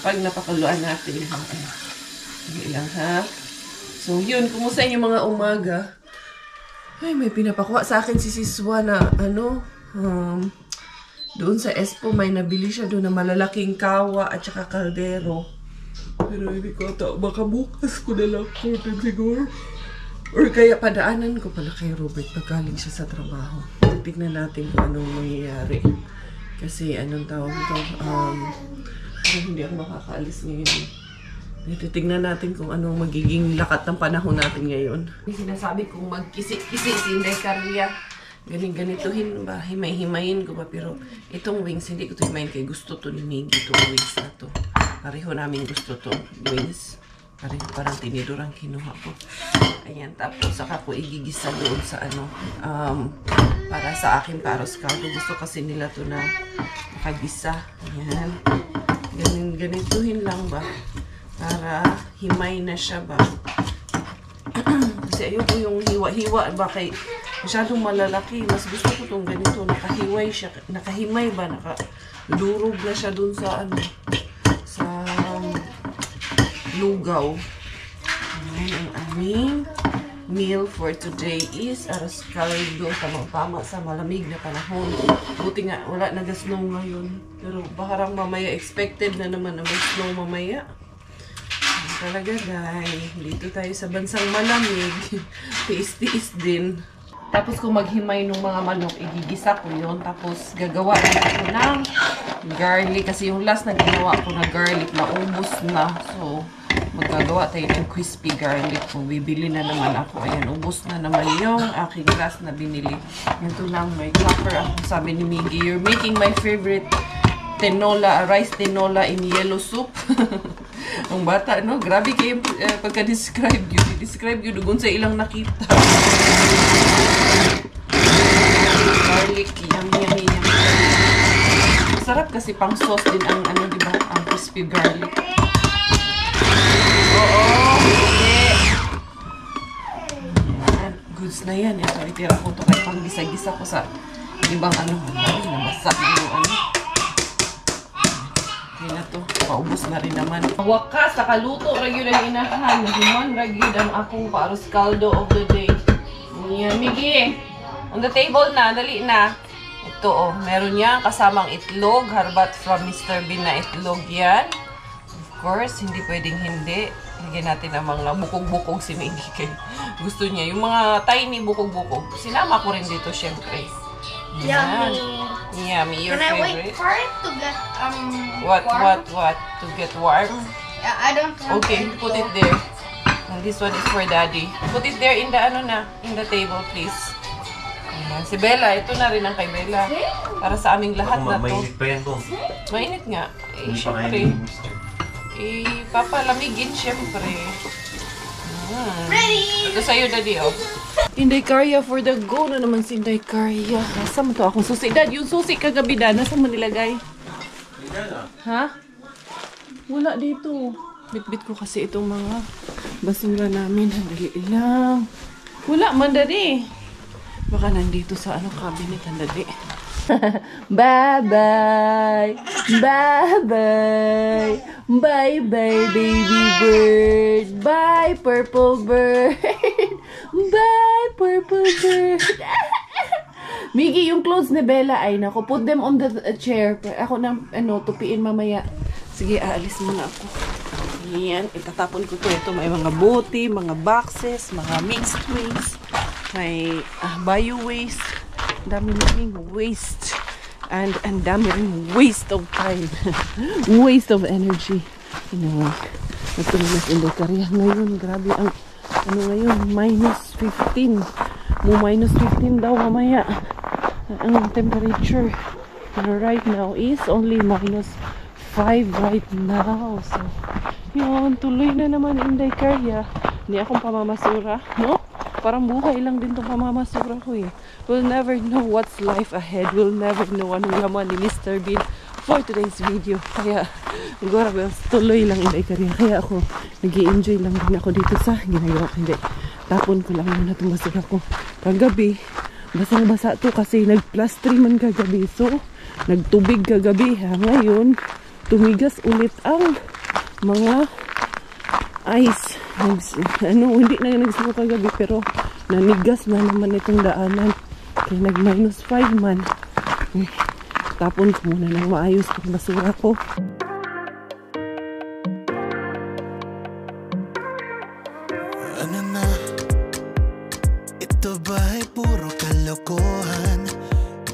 Speaker 1: pag napakuluan natin. Hindi lang, ha? So, yun. Kumusta yung mga umaga? Ay, may pinapakuha sa akin si Siswa na, doon sa Expo, may nabili siya doon na malalaking kawa at saka kaldero. Pero hindi ko ito. Baka bukas ko na lang siguro. Or kaya padaanan ko pala kay Robert pagkaling siya sa trabaho. Tignan natin kung anong mangyayari. Kasi anong tawag ito? Hindi ako makakaalis ngayon. Titignan natin kung anong magiging lakat ng panahon natin ngayon. Sinasabi kong magkisi-kisi si Inday Carria. Ganituhin ba? Himay-himayin ko ba? Pero itong wings, hindi ko ito himayin kay gusto to ni Miggy. Itong wings na to. Pareho namin gusto to. Wings. Pareho parang tinidor ang kinuha ko. Ayan. Tapos saka ko igigisa doon sa para sa akin paros caldo. Gusto kasi nila to na nakagisa. Ayan. Ganituhin lang ba? Para himay na siya ba? Kasi ayoko yung hiwa-hiwa ba kay masyadong malalaki. Mas gusto ko itong ganito. Nakahiway siya. Nakahimay ba? Nakadurog na siya dun sa sa lugaw. Ayan, ang aming meal for today is arroz caldo. Tamang-tama sa malamig na panahon. Buti nga, wala nag-snow ngayon. Pero baharang mamaya, expected na naman na may snow mamaya. Talaga guys, dito tayo sa bansang malamig. Tiis-tiis din. Tapos kung maghimay ng mga manok, igigisa ko yun. Tapos gagawa rin ako ng garlic. Kasi yung last na ginawa ko na garlic, naubos na. So, magagawa tayo ng crispy garlic. Kung bibili na naman ako. Ayan, ubos na naman yung aking last na binili. Ito lang, may clapper ako. Sabi ni Miggy, you're making my favorite tinola, rice tinola in yellow soup. Ang bata, no? Grabe kayo pagka-describe yun. I-describe yun doon sa ilang nakita. Garlic, yummy. Masarap kasi pang sauce din ang diba? Ang crispy garlic. Oo, goods na yan. Ito, itira ko ito kaya pang gisa-gisa ko sa ibang nabasa yung Okay na to. Paubos na rin naman. Wakas, nakaluto ragyo na inahan. Nahiman ragyo ang akong paros caldo of the day. Yan, Miggy. On the table na. Dali na. Ito, oh. Meron yan kasamang itlog. Harbat from Mr. Bean na itlog yan. Of course, hindi pwedeng hindi. Lagyan natin ang mga bukog-bukog si Miggy. Gusto niya. Yung mga tiny bukog-bukog. Sinama ko rin dito, syempre.
Speaker 2: Yummy.
Speaker 1: Yummy. Your
Speaker 2: Can
Speaker 1: favorite?
Speaker 2: I wait for it to get
Speaker 1: What? To get warm?
Speaker 2: Yeah, I don't want
Speaker 1: Okay, put it there. And this one is for Daddy. Put it there in the in the table, please. Ayan. Si Bella, ito na rin ang kay Bella. Para sa aming lahat na to.
Speaker 5: Mainit pa yan, Bong.
Speaker 1: Mainit nga. Eh,
Speaker 5: Hindi pa
Speaker 1: syempre.
Speaker 5: kainin ni Mr.
Speaker 1: Papalamigin, syempre.
Speaker 2: Ready!
Speaker 1: Ito sa'yo, Daddy, oh. Inday Carria for the go na naman si Inday Carria. Nasaan mo to akong susi? Dad, yung susi kagabi, Dad. Nasaan mo nilagay? Ha? Wala dito. Bit-bit ko kasi itong mga basura namin. Handali lang. Wala man, Daddy. Baka nandito sa cabinet. Handali. Bye-bye. Bye-bye. Bye-bye, baby bird. Bye, purple bird. Bye, purple bird. Miggy, yung clothes ni Bella ay nako. Put them on the chair. Ako na, tupiin mamaya. Sige, aalis muna ako. Ayan, itatapon ko to. Ito, may mga bote, mga boxes, mga mixed waste. May bio waste. Dami ring waste. And dami ring waste of time. Waste of energy. Natulog Inday Carria ngayon. Grabe ang ngayon, minus 15. Minus 15 daw mamaya. Ang temperature. Pero right now is only minus 5 right now. So, yun, tuloy na naman Inday Carria. Hindi akong pamamasura, no? Parang buhay lang din itong pamamasura ko eh. We'll never know what's life ahead. We'll never know anong laman ni Mr. Bean for today's video. Kaya, tuloy lang Inday Carria. Kaya ako, nag-i-enjoy lang din ako dito sa ginagawa ko. Hindi. Tapon ko lang muna itong basura ko. Kagabi, basang-basa to kasi nag+3 man kagabi. So, nagtubig kagabi ha. Ngayon, tumigas ulit ang mga ice. Hindi na nagsuko kagabi pero nanigas na naman itong daanan. Kaya nag-5 man. Tapon ko muna ng maayos itong basura ko.
Speaker 8: Ano na? Ito ba ay puro kalokohan?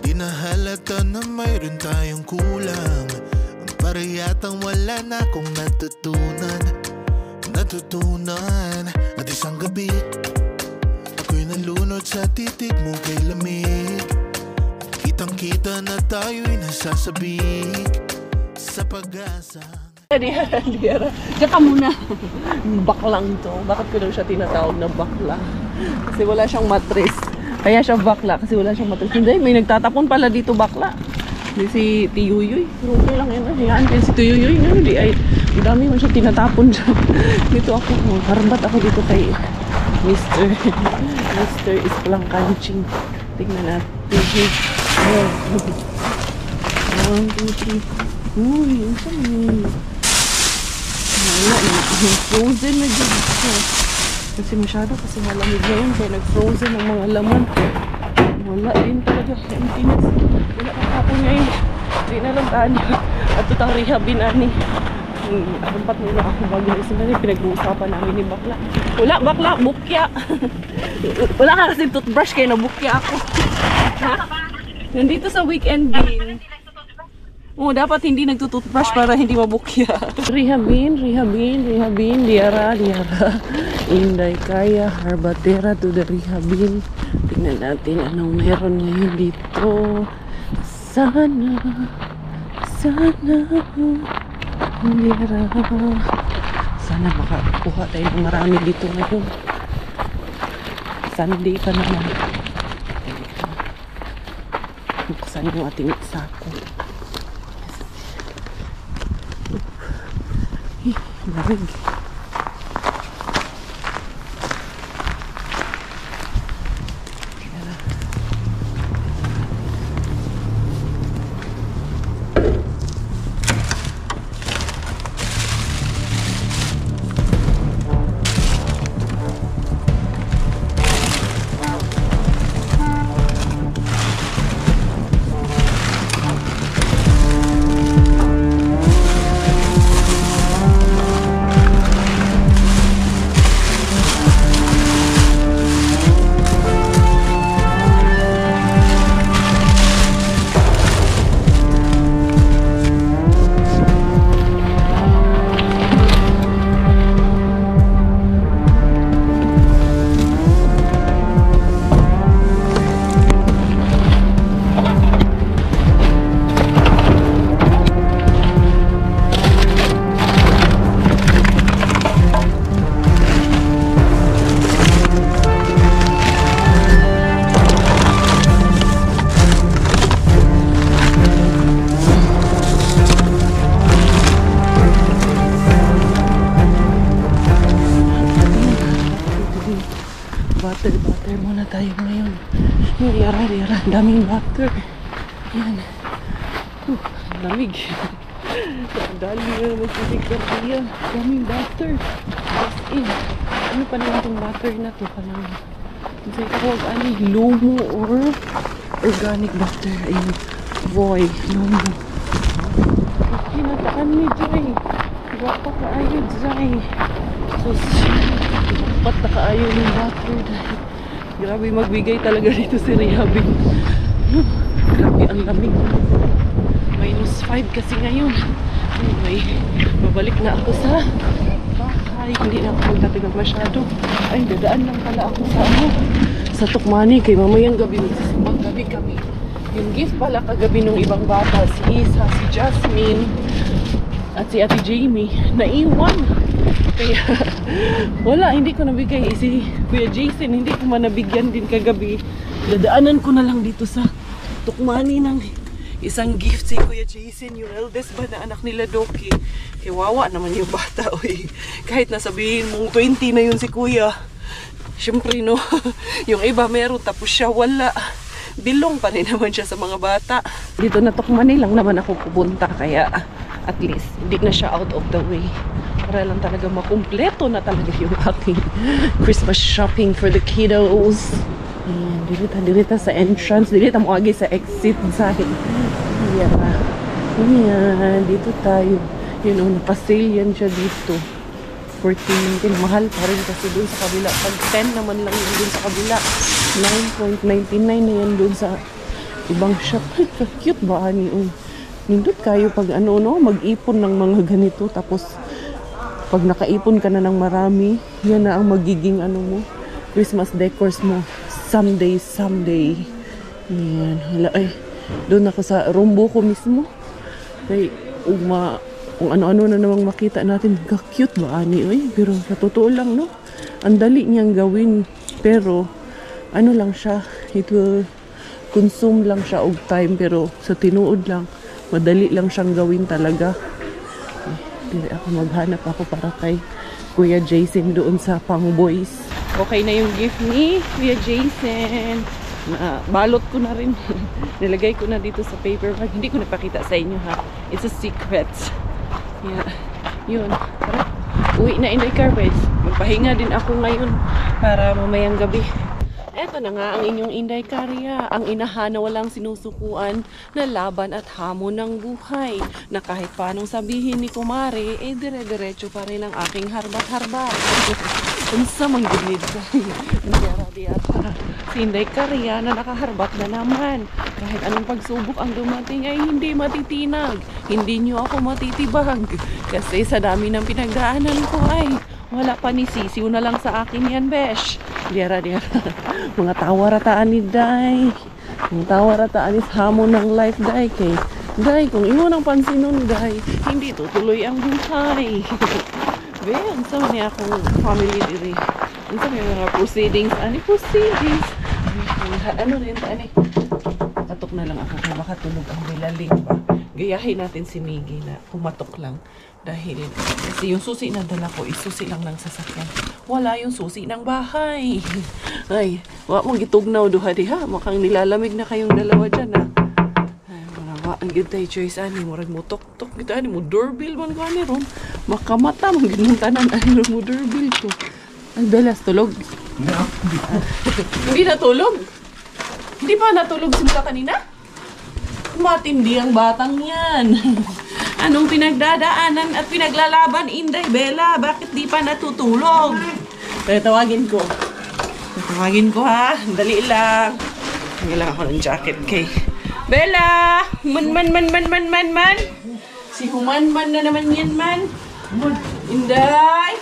Speaker 8: Di na halata na mayroon tayong kulang. Para yatang wala na akong natutunan. At isang gabi ako'y nalunod sa titig mo kay lamig. Kitang kita na tayo'y nasasabik sa pag-asa.
Speaker 1: Diara. Tsaka muna. Baklang to. Bakit ko daw siya tinatawag na bakla? Kasi wala siyang mattress. Kaya siya bakla kasi wala siyang mattress. Hindi, may nagtatapon pala dito bakla. Hindi si Tiyuyoy. Pero okay lang yan. Hayaan kayo si Tiyuyoy. Hindi ay, ang dami mo siya tinatapon dyan. Dito ako. Harbat ako dito kay Mr. is palang kanching. Tignan natin. 1, 2, 3. Uy, yung saan wala, frozen na dyan kasi masyado kasi malamig ngayon kaya nag-frozen ang mga laman. Wala din talaga emptiness. Wala kakapon ngayon. Hindi na lang taan at tutang rehabin ani. Akampat muna ako bago na isang ganyan pinag-uusapan namin ni bakla. Wala bakla, bukya. Wala ka kasi toothbrush kaya nabukya ako. Ha? Nandito sa weekend din. Dapat hindi nagtutoothbrush para hindi mabukya. Rehabin, diara. Inday kaya, harbatera to the rehabin. Tingnan natin anong meron ngayon dito. Sana, diara. Sana makakuha tayo ng marami dito ngayon. Sunday pa naman. Buksan yung ating sako. Lamig. Butter muna tayo ngayon. Diara. Daming butter. Yan. Lamig. Dali na magsisikar yan. Daming butter. As in. Ano pa naman itong butter na to? Parang kasi tawag lumo or organic butter. Ayun. Voy. Lumo. Kinataan ni Jai. Wapa ka ayod, Jai. Sus. Ba't nakaayaw ng butter dahil grabe magbigay talaga dito si Rehabin. Grabe ang lamig. -5 kasi ngayon. Anyway, babalik na ako sa bahay. Hindi na ako magtatagal masyado. Ay, dadaan lang pala ako sa Tukmani kay mamayang gabi magsisimbang gabi kami. Yung gift pala kagabi ng ibang bata, si Isa, si Jasmine at si Ate Jamie, naiwan. Kaya wala, hindi ko nabigay. Si Kuya Jason, hindi ko man nabigyan din kagabi. Dadaanan ko na lang dito sa Tukmani ng isang gift si Kuya Jason, yung eldest ba na anak nila Doki. Kaya wawa naman yung bata. Oy. Kahit nasabihin mong 20 na yun si Kuya, Siyempre, no, yung iba meron tapos siya wala. Bilong pa rin naman siya sa mga bata. Dito na Tokmanay lang naman ako pupunta, kaya at least hindi na siya out of the way. Para lang talaga makumpleto na talaga yung aking Christmas shopping for the kiddos. Ayan, dirita sa entrance, dirita mo agi sa exit sa akin. Ayan, dito tayo. You know, napasale yan siya dito. 14.19, mahal pa rin kasi doon sa kabila. Pag 10 naman lang yun doon sa kabila. 9.99 na yan doon sa ibang shop. Ay, cute ba ani? Nindot kayo pag ano, no, mag-ipon ng mga ganito. Tapos, pag nakaipon ka na ng marami, yan na ang magiging ano mo, Christmas decors mo. Someday. Yan, hala ay. Doon ako sa rumbo ko mismo. Kaya, kung ano-ano na namang makita natin, ka-cute ba ani? Ay, pero sa totoo lang, no? Ang dali niyang gawin. Pero, ano lang siya, it will consume lang siya og time. Pero sa tinuod lang, madali lang siyang gawin talaga. Pero ako maghanap ako para kay Kuya Jason doon sa pang boys. Okay na yung gift ni Kuya Jason. Balot ko na rin. Nilagay ko na dito sa paper bag. Hindi ko napakita sa inyo, ha. It's a secret. Yeah. Yun. Tara. Uwi na Inday Carpets. Magpahinga din ako ngayon para mamayang gabi. Eto na nga ang inyong Inday Karya, ang inahan na walang sinusukuan na laban at hamon ng buhay. Na kahit paanong sabihin ni Kumare, dire-diretso pa rin ang aking harbat-harbat. Unsa mang gilid ka. Diyara-diyara. Si Inday Karya na nakaharbat na naman. Kahit anong pagsubok ang dumating ay hindi matitinag. Hindi nyo ako matitibag. Kasi sa dami ng pinagdaanan ko ay wala pa ni sisiw na lang sa akin yan, besh. Diyara. Mga tawarataan ni Day. Mga tawarataan is hamon ng life, Day. Kay Day, kung imo nang pansin nun, Day, hindi tutuloy ang buhay. Be, ang sama niya akong family diri. Ang sama niya mga proceedings. Proceedings? Ano rin, Katok na lang ako kung baka tulog ang bilaling ba. Gayahin natin si Miggy na pumatok lang. Dahil kasi yung susi na dala ko, isusi lang ng sasakyan. Wala yung susi ng bahay. Ay, wala mong gitugnaw duha diha. Mukhang nilalamig na kayong dalawa dyan, ha. Ay, wala ang gitay choice, ani. Murag mo tok-tok. Gito, ani mo doorbell man ko, ani, ron. Makamata, mong ginuntanan, ani, ron mo doorbell to. Ay, Belas, tulog? Hindi natulog? Hindi ba natulog simula kanina? Matindi ang batang yan. Anong pinagdadaanan at pinaglalaban, Inday Bella? Bakit di pa natutulog? Tawagin ko. Ha? Dali lang. Hanggang ako ng jacket kay Bella! Man! Si Human-man na naman yan, man. Inday!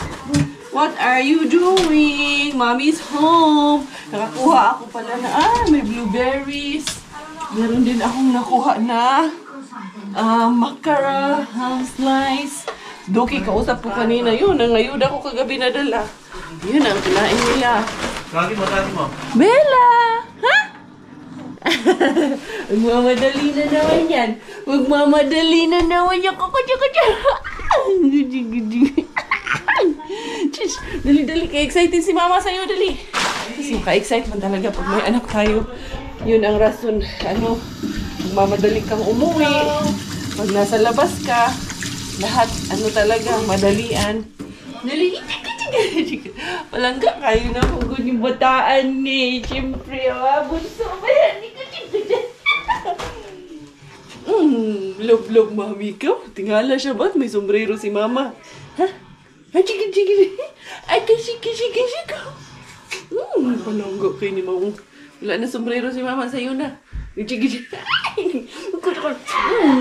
Speaker 1: What are you doing? Mommy's home. Nakakuha ako pala na, may blueberries. Meron din akong nakuha na makara, ham slice. Doki, kausap ko kanina. Yun, ang ayuda ko kagabi na dala. Yun ang kinain nila.
Speaker 5: Tawagin mo.
Speaker 1: Bella! Ha? Magmamadali na naman yan. Magmamadali na naman yan. Dali. Ka-excited si mama sa'yo, dali. Kasi ka-excite man talaga pag may anak tayo. Yun ang rason. Magmamadali kang umuwi. Pag nasa labas ka, lahat, talaga, madalian. Dali. Palangga kayo na kung yung bataan ni. Siyempre, bunso ba yan? Love, mami ka. Tingala siya ba? May sombrero si mama. Ha? Ay, chiki. Ay, kasi ka. Palangga kayo ni mama. Wala na sombrero si mama sa'yo na. Chiki.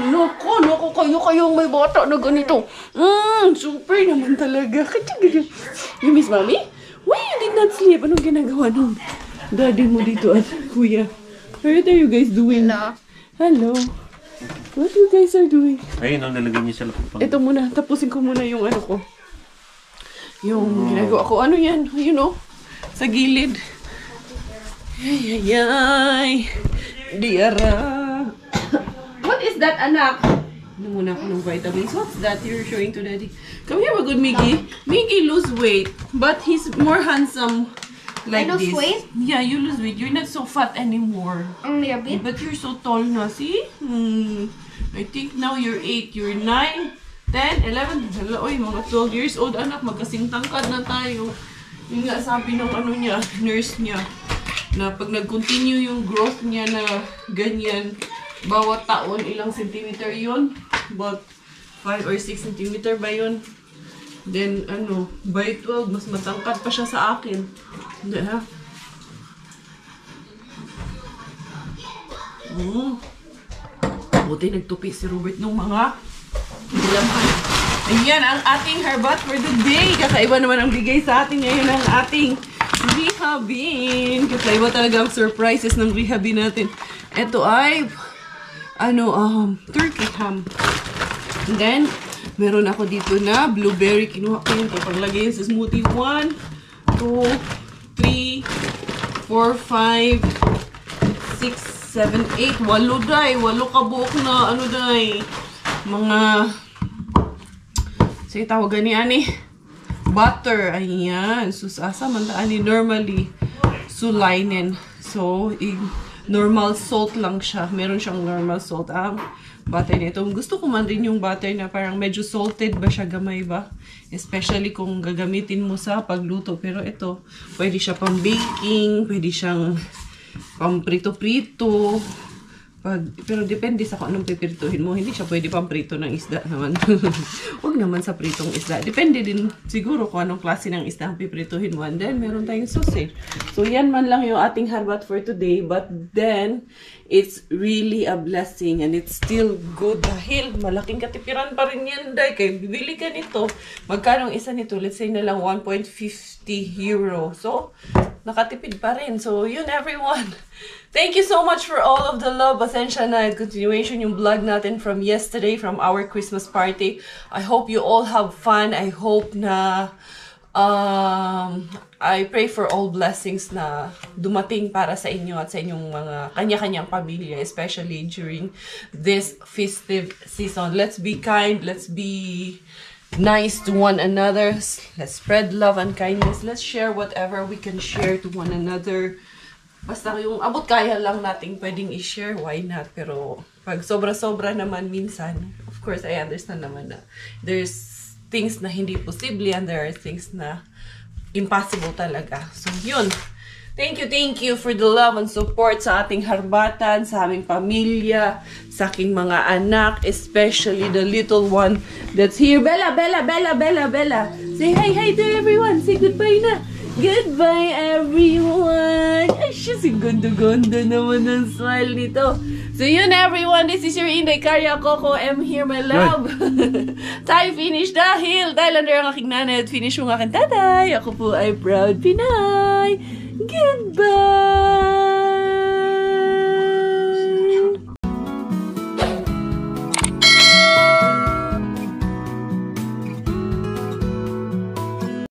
Speaker 1: Naku, kayo may bata na ganito. Super naman talaga. You miss mommy? Why you did not sleep? Anong ginagawa nung daddy mo dito at kuya? What are you guys doing? Hello. What you guys are doing?
Speaker 5: Ayun, nalagay niya sa lapang.
Speaker 1: Ito muna, tapusin ko muna yung ko. Yung ginagawa ko. Ano yan? You know? Sa gilid. Ay. Diara. What is that, anak? Ano muna ako ng vitamins. What's that you're showing to daddy? Come here, my good Miggy. Miggy lose weight, but he's more handsome like
Speaker 2: I lose
Speaker 1: this.
Speaker 2: weight?
Speaker 1: Yeah, you lose weight. You're not so fat anymore.
Speaker 2: Only a bit.
Speaker 1: But you're so tall na, see? I think now you're 8, you're 9, 10, 11, oy, mga 12 years old, anak, magkasing tangkad na tayo. Yung nga sabi ng ano niya, nurse niya, na pag nag-continue yung growth niya na ganyan, bawat taon, ilang centimeter yun? About 5 or 6 centimeter ba yun? Then, ano, by 12, mas matangkad pa siya sa akin. Hindi, ha? Buti nagtupi si Robert ng mga laman. Ayan ang ating herbat for the day. Kakaiba naman ang bigay sa atin ngayon ng ating rehabin. Kakaiba talaga ang surprises ng rehabin natin. Ito ay turkey ham. And then, meron ako dito na blueberry. Kinuha ko yun. Paglagay yun sa smoothie. 1, 2, 3, 4, 5, 6, 7, 8, 8 day. 8 kabuok na, day. Mga, sige, tawagan ni ani. Butter. Ayan. Susasa man ani normally. Sulainin. So, normal salt lang siya. Meron siyang normal salt. Ang butter nito. Gusto ko man rin yung butter na parang medyo salted ba siya, gamay ba? Especially kung gagamitin mo sa pagluto. Pero ito, pwede siya pang baking, pwede siyang pang prito-prito. Pero depende sa kung anong pipirituhin mo. Hindi siya pwede pang prito ng isda naman. Huwag naman sa pritong isda. Depende din siguro kung anong klase ng isda ang pipirituhin mo. And then, meron tayong sausage. So, yan man lang yung ating harbat for today. But then, it's really a blessing. And it's still good dahil malaking katipiran pa rin yan. Dahil kayo, bibili ka nito. Magkano isa nito? Let's say na lang 1.50 euro. So, nakatipid pa rin. So, yun everyone. Thank you so much for all of the love. Pasensya na, continuation yung vlog natin from yesterday, from our Christmas party. I hope you all have fun. I hope na, I pray for all blessings na dumating para sa inyo at sa inyong mga kanya-kanyang pamilya, especially during this festive season. Let's be kind. Let's be nice to one another. Let's spread love and kindness. Let's share whatever we can share to one another. Basta yung abot kaya lang nating pwedeng i-share, why not? Pero pag sobra-sobra naman minsan, of course, I understand naman na there's things na hindi posible and there are things na impossible talaga. So, yun. Thank you for the love and support sa ating harbatan, sa aming pamilya, sa aking mga anak, especially the little one that's here. Bella! Say hi to everyone. Say goodbye na. Goodbye, everyone! Ay, siya si ganda-ganda naman ng smile nito. So, yun, everyone. This is your Inday Karya Coco. I'm here, my love. Tayo finish dahil under ang aking nanay at finish yung aking tatay. Ako po ay proud Pinay. Goodbye!